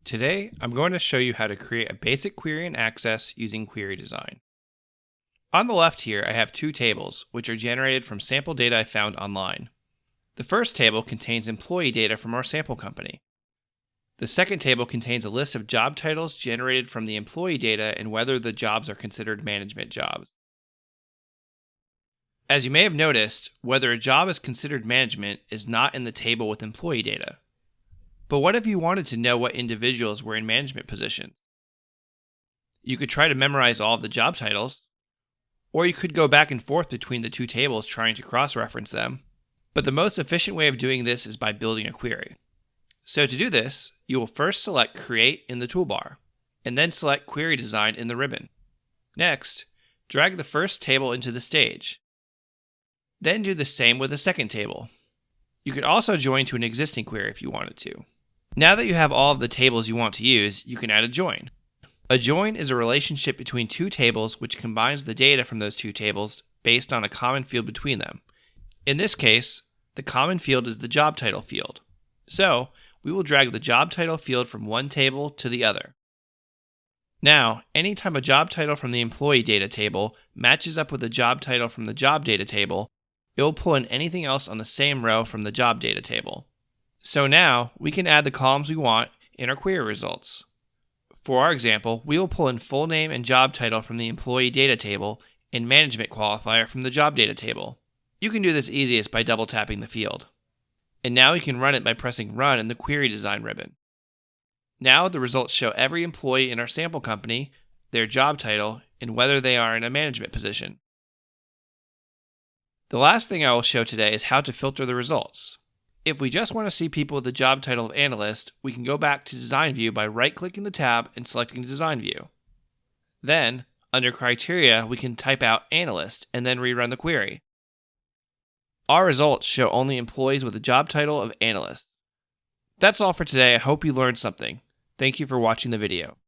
Today, I'm going to show you how to create a basic query in Access using Query Design. On the left here, I have two tables, which are generated from sample data I found online. The first table contains employee data from our sample company. The second table contains a list of job titles generated from the employee data and whether the jobs are considered management jobs. As you may have noticed, whether a job is considered management is not in the table with employee data. But what if you wanted to know what individuals were in management positions? You could try to memorize all of the job titles, or you could go back and forth between the two tables trying to cross-reference them. But the most efficient way of doing this is by building a query. So to do this, you will first select Create in the toolbar, and then select Query Design in the ribbon. Next, drag the first table into the stage. Then do the same with the second table. You could also join to an existing query if you wanted to. Now that you have all of the tables you want to use, you can add a join. A join is a relationship between two tables which combines the data from those two tables based on a common field between them. In this case, the common field is the job title field. So, we will drag the job title field from one table to the other. Now, anytime a job title from the employee data table matches up with a job title from the job data table, it will pull in anything else on the same row from the job data table. So now, we can add the columns we want in our query results. For our example, we will pull in full name and job title from the employee data table and management qualifier from the job data table. You can do this easiest by double tapping the field. And now we can run it by pressing Run in the Query Design ribbon. Now the results show every employee in our sample company, their job title, and whether they are in a management position. The last thing I will show today is how to filter the results. If we just want to see people with the job title of Analyst, we can go back to Design View by right-clicking the tab and selecting Design View. Then, under Criteria, we can type out Analyst and then rerun the query. Our results show only employees with the job title of Analyst. That's all for today. I hope you learned something. Thank you for watching the video.